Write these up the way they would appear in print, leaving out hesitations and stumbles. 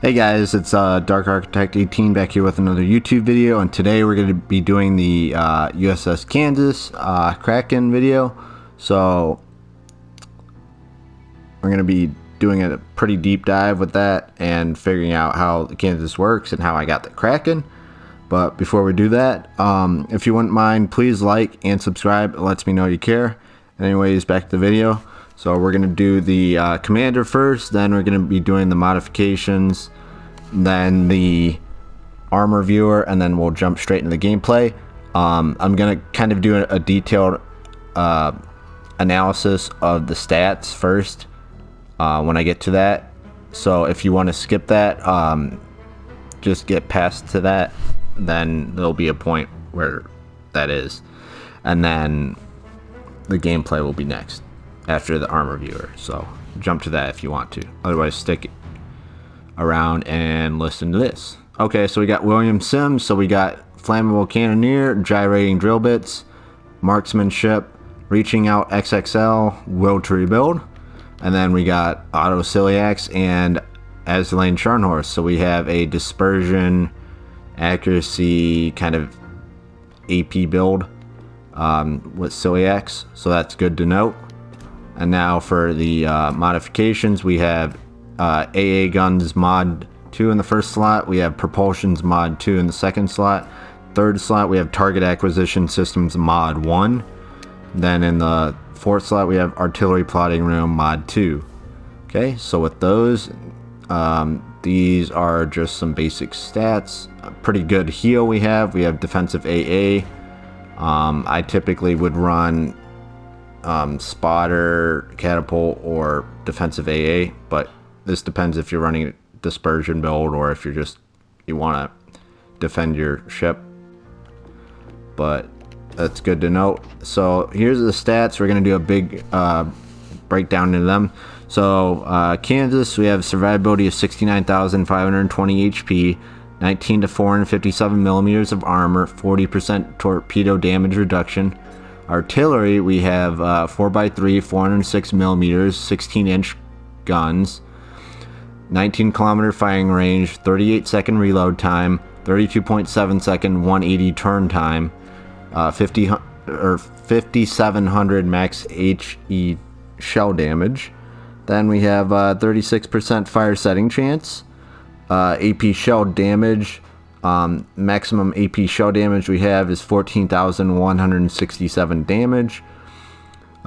Hey guys, it's Dark Architect 18 back here with another YouTube video, and today we're going to be doing the USS Kansas Kraken video. So we're going to be doing a pretty deep dive with that and figuring out how the Kansas works and how I got the Kraken. But before we do that, if you wouldn't mind, please like and subscribe. It lets me know you care. Anyways, back to the video. So we're going to do the commander first, then we're going to be doing the modifications, then the armor viewer, and then we'll jump straight into the gameplay. I'm going to kind of do a detailed analysis of the stats first when I get to that. So if you want to skip that, just get past to that, then there'll be a point where that is. And then the gameplay will be next after the armor viewer, so jump to that if you want to. Otherwise, stick around and listen to this. Okay, so we got William Sims. So we got flammable cannoneer, gyrating drill bits, marksmanship, reaching out XXL, will to rebuild, and then we got auto ciliacs and Azulane Scharnhorst. So we have a dispersion accuracy kind of AP build with ciliacs, so that's good to note. And now for the modifications, we have AA Guns Mod 2 in the first slot. We have Propulsions Mod 2 in the second slot. Third slot, we have Target Acquisition Systems Mod 1. Then in the fourth slot, we have Artillery Plotting Room Mod 2. Okay, so with those, these are just some basic stats. A pretty good heal we have. We have Defensive AA. I typically would run spotter, catapult, or defensive AA, but this depends if you're running a dispersion build or if you want to defend your ship. But that's good to note. So here's the stats. We're going to do a big breakdown into them. So Kansas, we have survivability of 69,520 HP, 19 to 457 millimeters of armor, 40% torpedo damage reduction. Artillery, we have 4x3, 406 millimeters, 16-inch guns, 19 kilometer firing range, 38 second reload time, 32.7 second 180 turn time, 5700 max HE shell damage. Then we have 36% fire setting chance, AP shell damage. Maximum AP shell damage we have is 14,167 damage.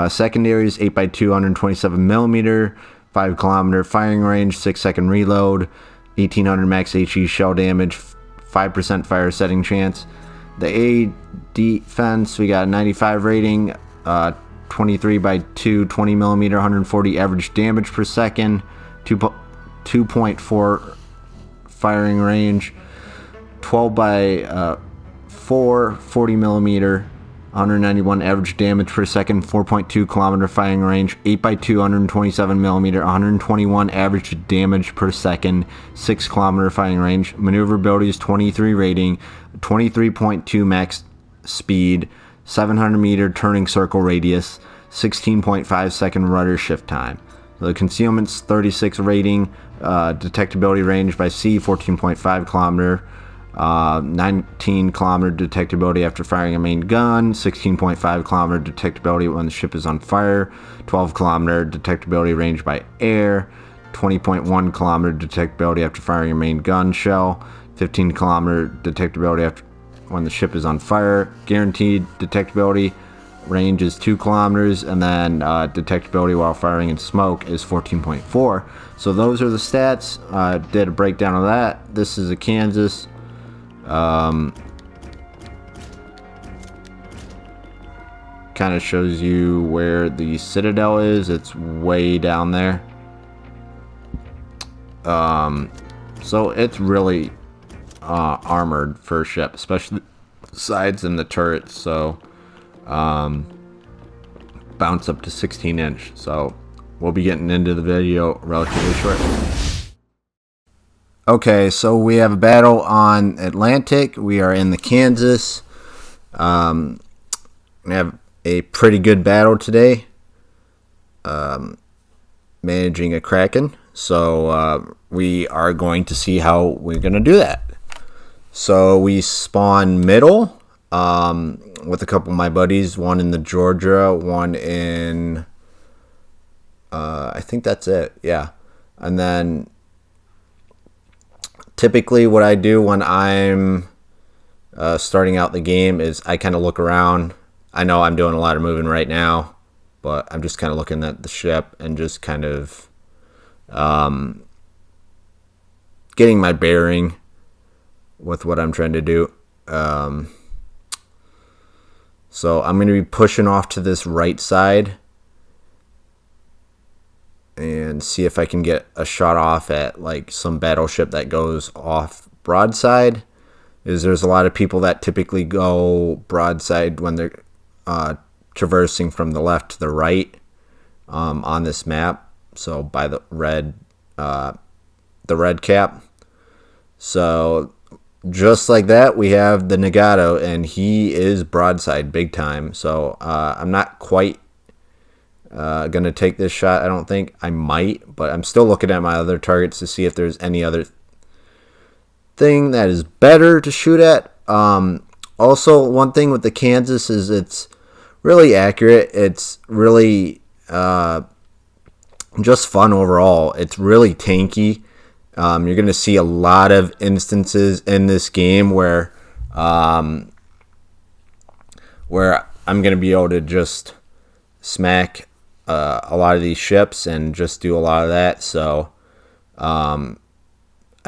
Secondaries 8x2, 127 millimeter, 5 kilometer firing range, 6 second reload, 1800 max HE shell damage, 5% fire setting chance. The A defense, we got 95 rating, 23x2, 20 millimeter, 140 average damage per second, 2.4 firing range, 12 by 4, 40 millimeter, 191 average damage per second, 4.2 kilometer firing range, 8 by 2, 127 millimeter, 121 average damage per second, 6 kilometer firing range. Maneuverability is 23 rating, 23.2 max speed, 700 meter turning circle radius, 16.5 second rudder shift time. So the concealment's 36 rating, detectability range by sea 14.5 kilometer. 19 kilometer detectability after firing a main gun, 16.5 kilometer detectability when the ship is on fire, 12 kilometer detectability range by air, 20.1 kilometer detectability after firing a main gun shell, 15 kilometer detectability after when the ship is on fire. Guaranteed detectability range is 2 kilometers, and then detectability while firing in smoke is 14.4. So those are the stats. Did a breakdown of that. This is a Kansas. Kind of shows you where the Citadel is. It's way down there. So it's really armored for a ship, especially the sides and the turrets. So bounce up to 16-inch. So we'll be getting into the video relatively shortly. Okay, so we have a battle on Atlantic. We are in the Kansas. We have a pretty good battle today. Managing a Kraken. So we are going to see how we're going to do that. So we spawn middle with a couple of my buddies, one in the Georgia, one in, I think that's it, yeah. And then typically what I do when I'm starting out the game is I kind of look around. I know I'm doing a lot of moving right now, but I'm just kind of looking at the ship and just kind of getting my bearing with what I'm trying to do. So I'm going to be pushing off to this right side and see if I can get a shot off at like some battleship that goes off broadside. There's a lot of people that typically go broadside when they're traversing from the left to the right on this map. So by the red cap. So just like that, we have the Nagato, and he is broadside big time. So I'm not quite going to take this shot. I don't think. I might, but I'm still looking at my other targets to see if there's any other thing that is better to shoot at. Also, one thing with the Kansas is it's really accurate. It's really just fun overall. It's really tanky. You're going to see a lot of instances in this game where I'm going to be able to just smack a lot of these ships and just do a lot of that. So I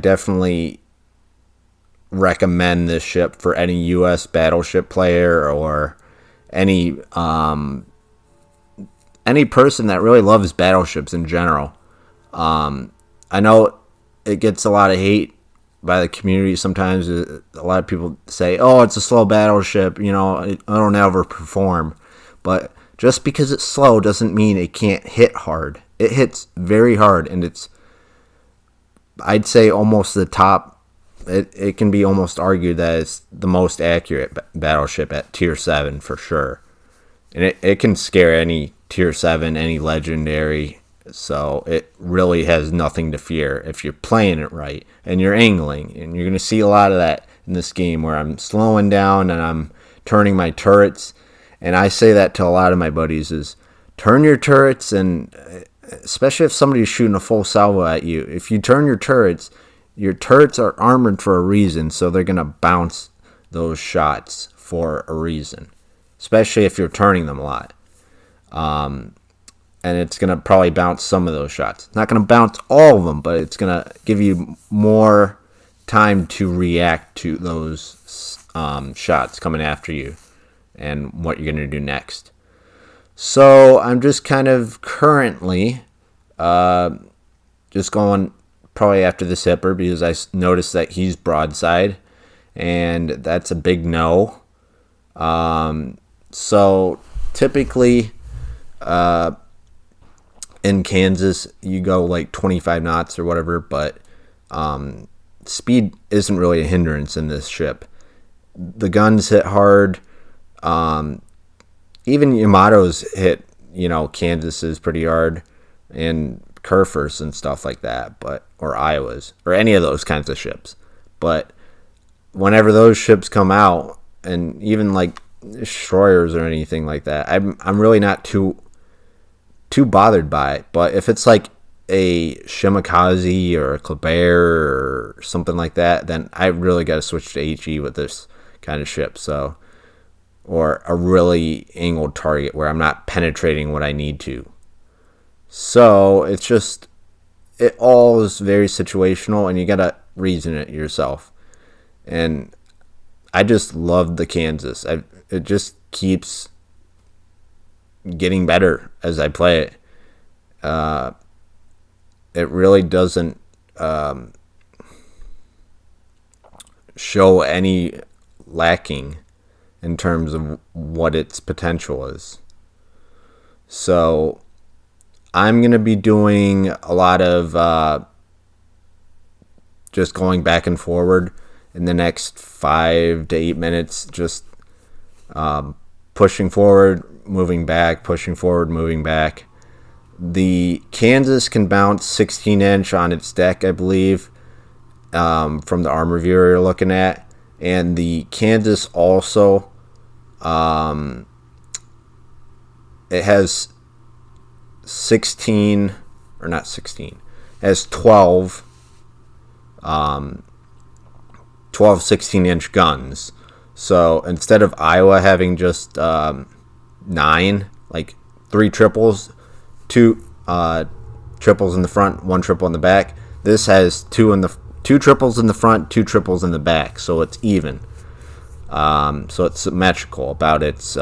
definitely recommend this ship for any U.S. battleship player or any person that really loves battleships in general. I know it gets a lot of hate by the community sometimes. A lot of people say, oh, it's a slow battleship, it'll never perform. But just because it's slow doesn't mean it can't hit hard. It hits very hard, and it's, I'd say, almost the top. It can be almost argued that it's the most accurate battleship at Tier 7 for sure. And it can scare any Tier 7, any legendary. So it really has nothing to fear if you're playing it right and you're angling. And you're going to see a lot of that in this game where I'm slowing down and I'm turning my turrets. And I say that to a lot of my buddies is turn your turrets, and especially if somebody's shooting a full salvo at you, if you turn your turrets are armored for a reason, so they're going to bounce those shots for a reason, especially if you're turning them a lot. And it's going to probably bounce some of those shots. It's not going to bounce all of them, but it's going to give you more time to react to those shots coming after you and what you're going to do next. So I'm just kind of currently just going probably after the Hipper because I noticed that he's broadside, and that's a big no. So typically in Kansas you go like 25 knots or whatever, but speed isn't really a hindrance in this ship. The guns hit hard. Even Yamato's hit, Kansas is pretty hard, and Kerfers and stuff like that, or Iowas, or any of those kinds of ships. But whenever those ships come out, and even like destroyers or anything like that, I'm really not too bothered by it. But if it's like a Shimakaze or a Kleber or something like that, then I really got to switch to HE with this kind of ship. So, or a really angled target where I'm not penetrating what I need to. So it's just, it all is very situational, and you gotta reason it yourself. And I just love the Kansas. It just keeps getting better as I play it. It really doesn't show any lacking in terms of what its potential is. So I'm going to be doing a lot of just going back and forward in the next 5 to 8 minutes, just pushing forward, moving back, pushing forward, moving back. The Kansas can bounce 16-inch on its deck, I believe, from the armor viewer you're looking at. And the Kansas also, it has 16, or not 16, it has 12 16-inch guns. So instead of Iowa having just 9, like 3 triples, 2 triples in the front, 1 triple in the back, this has 2 triples in the front, 2 triples in the back, so it's even. So it's symmetrical about its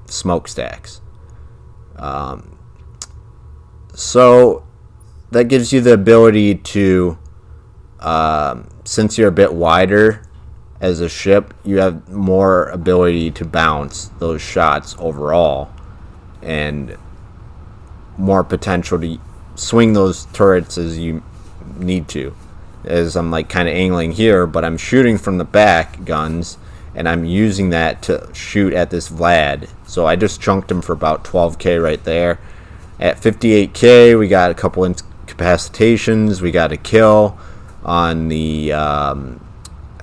smokestacks. So that gives you the ability to, since you're a bit wider as a ship, you have more ability to bounce those shots overall, and more potential to swing those turrets as you need to. As I'm like kind of angling here, but I'm shooting from the back guns, and I'm using that to shoot at this Vlad. So I just chunked him for about 12k right there. At 58k, we got a couple incapacitations. We got a kill on the, I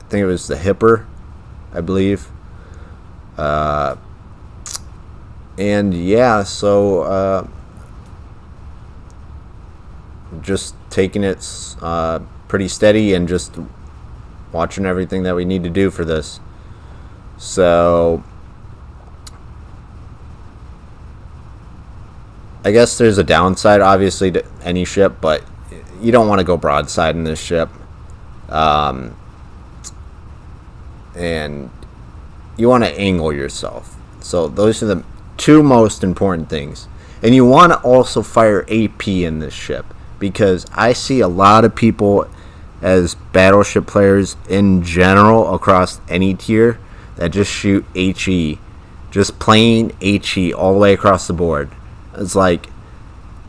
think it was the Hipper, I believe. And yeah, so just taking it pretty steady and just watching everything that we need to do for this. So I guess there's a downside, obviously, to any ship, but you don't want to go broadside in this ship. And you want to angle yourself. So those are the 2 most important things. And you want to also fire AP in this ship, because I see a lot of people as Battleship players in general across any tier that just shoot HE. Just plain HE all the way across the board. It's like,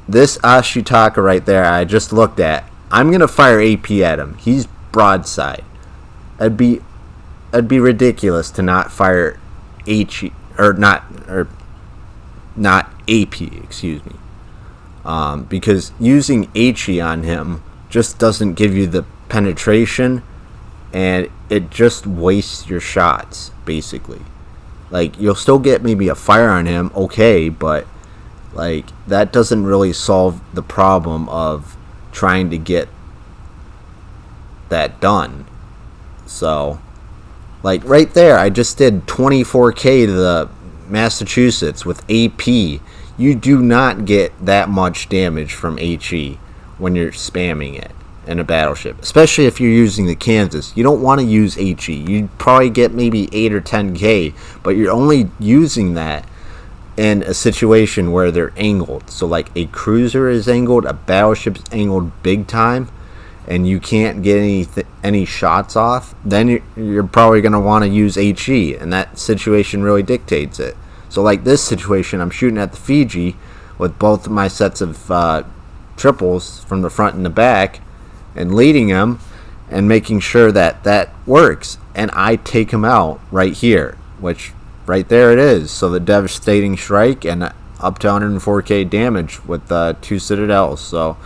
this Ashitaka right there I just looked at, I'm going to fire AP at him. He's broadside. It'd be ridiculous to not fire HE, or not AP, excuse me. Because using HE on him just doesn't give you the penetration, and it just wastes your shots, basically. Like, you'll still get maybe a fire on him, okay, but like, that doesn't really solve the problem of trying to get that done. So, like, right there, I just did 24k to the Massachusetts with AP. You do not get that much damage from HE when you're spamming it in a battleship, especially if you're using the Kansas. You don't want to use HE. You'd probably get maybe 8 or 10k, but you're only using that in a situation where they're angled. So like a cruiser is angled, a battleship's angled big time, and you can't get any shots off, then you're probably going to want to use HE, and that situation really dictates it. So like this situation, I'm shooting at the Fiji with both of my sets of triples from the front and the back, and leading him and making sure that that works, and I take him out right here, which right there it is. So the devastating strike and up to 104k damage with 2 citadels. So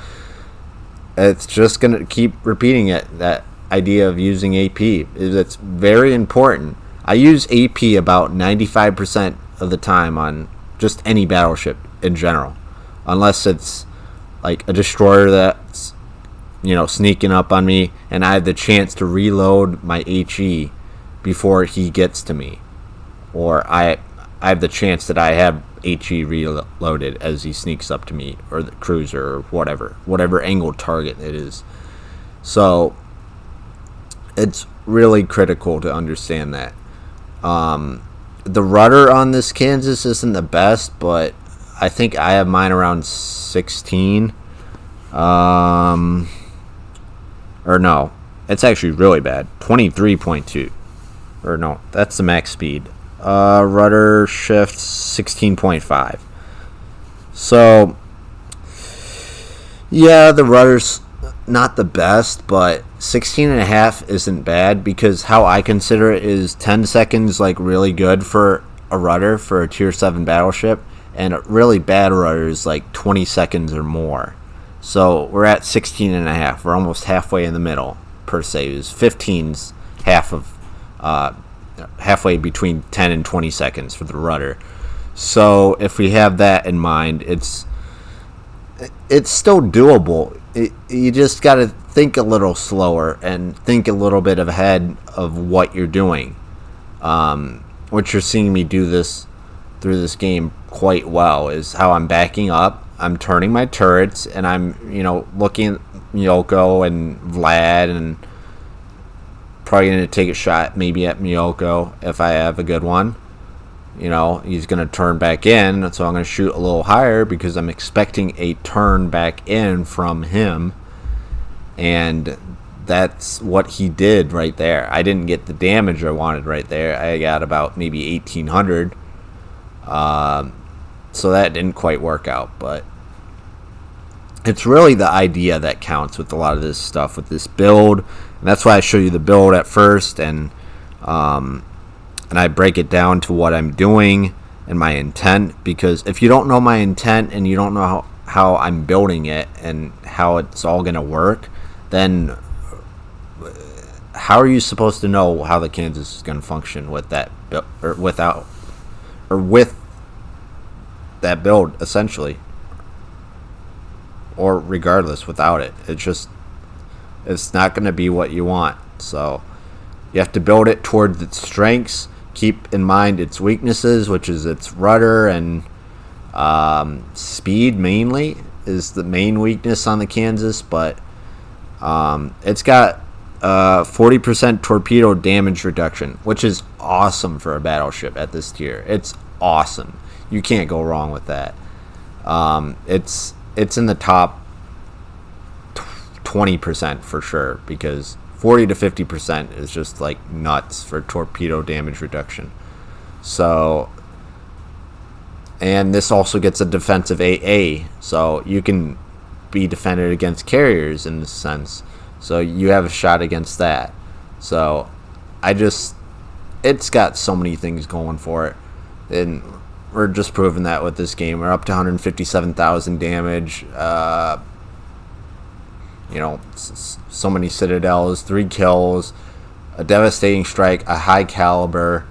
it's just going to keep repeating it, that idea of using AP. It's very important. I use AP about 95% of the time on just any battleship in general, unless it's like a destroyer that's, sneaking up on me, and I have the chance to reload my HE before he gets to me, or I have the chance that I have HE reloaded as he sneaks up to me, or the cruiser, or whatever angled target it is. So it's really critical to understand that. The rudder on this Kansas isn't the best, but I think I have mine around 16. Or no, it's actually really bad. 23.2. Or no, that's the max speed. Rudder shift 16.5. So, yeah, the rudder's not the best, but 16.5 isn't bad, because how I consider it is 10 seconds like really good for a rudder for a tier 7 battleship, and a really bad rudder is like 20 seconds or more. So we're at 16 and a half. We're almost halfway in the middle, per se. It was 15's halfway between 10 and 20 seconds for the rudder. So if we have that in mind, it's still doable. You just got to think a little slower and think a little bit ahead of what you're doing. What you're seeing me do this through this game quite well is how I'm backing up. I'm turning my turrets, and I'm, looking at Miyoko and Vlad, and probably going to take a shot maybe at Miyoko if I have a good one. He's going to turn back in, so I'm going to shoot a little higher because I'm expecting a turn back in from him. And that's what he did right there. I didn't get the damage I wanted right there. I got about maybe 1,800. So that didn't quite work out, but it's really the idea that counts with a lot of this stuff, with this build. And that's why I show you the build at first, and I break it down to what I'm doing and my intent, because if you don't know my intent and you don't know how I'm building it and how it's all going to work, then how are you supposed to know how the Kansas is going to function with that with that build, essentially, or regardless without it? It's not going to be what you want. So you have to build it towards its strengths. Keep in mind its weaknesses, which is its rudder and speed mainly is the main weakness on the Kansas, but it's got 40% torpedo damage reduction, which is awesome for a battleship at this tier. It's awesome. You can't go wrong with that. It's in the top 20% for sure, because 40 to 50% is just like nuts for torpedo damage reduction. So, and this also gets a defensive AA, so you can be defended against carriers in this sense. So you have a shot against that. So it's got so many things going for it, and we're just proving that with this game. We're up to 157,000 damage. So many citadels, 3 kills, a devastating strike, a high caliber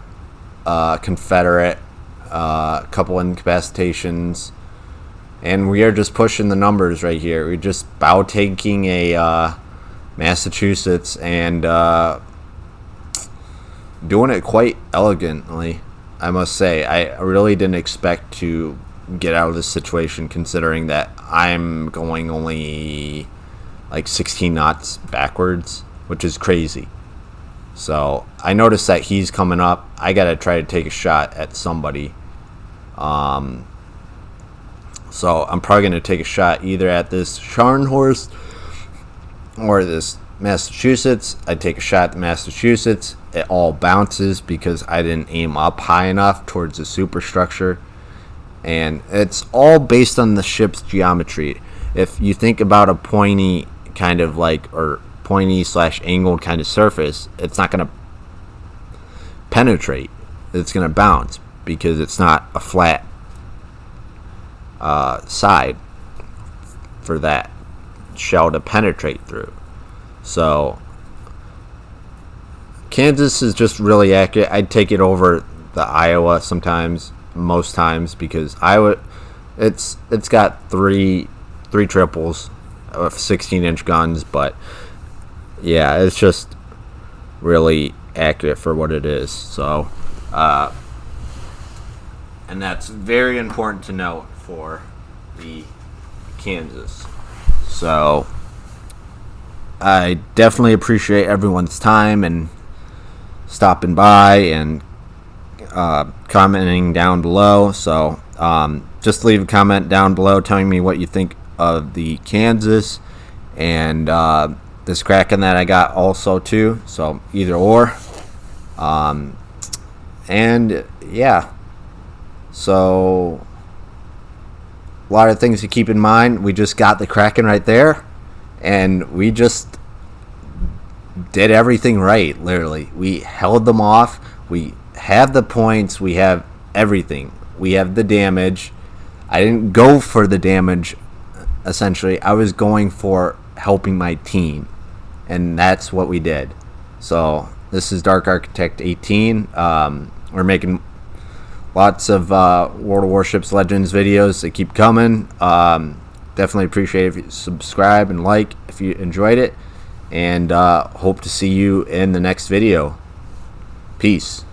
Confederate, a couple incapacitations, and we are just pushing the numbers right here. We're just bow taking a Massachusetts and doing it quite elegantly, I must say. I really didn't expect to get out of this situation, considering that I'm going only like 16 knots backwards, which is crazy. So I noticed that he's coming up. I gotta try to take a shot at somebody. So I'm probably gonna take a shot either at this Scharnhorst or this Massachusetts. I take a shot at Massachusetts. It all bounces because I didn't aim up high enough towards the superstructure, and it's all based on the ship's geometry. If you think about a pointy kind of or pointy / angled kind of surface, it's not going to penetrate. It's going to bounce because it's not a flat side for that shell to penetrate through. So Kansas is just really accurate. I'd take it over the Iowa sometimes, most times, because Iowa, it's got three triples of 16-inch guns, but yeah, it's just really accurate for what it is. So, and that's very important to note for the Kansas. So, I definitely appreciate everyone's time and stopping by and commenting down below. So, just leave a comment down below telling me what you think of the Kansas and this Kraken that I got also too. So either or. And yeah, so a lot of things to keep in mind. We just got the Kraken right there, and we just did everything right. Literally, we held them off. We have the points. We have everything. We have the damage. I didn't go for the damage, essentially. I was going for helping my team, and that's what we did. So this is Dark Architect 18. We're making lots of World of Warships Legends videos. They keep coming. Definitely appreciate it if you subscribe and like if you enjoyed it, and hope to see you in the next video. Peace.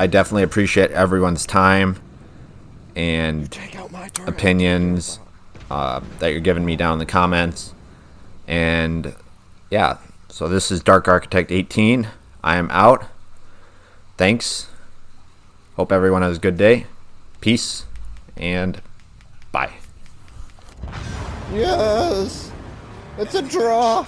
I definitely appreciate everyone's time and opinions that you're giving me down in the comments. And yeah, so this is Dark Architect 18. I am out. Thanks. Hope everyone has a good day. Peace and bye. Yes! It's a draw!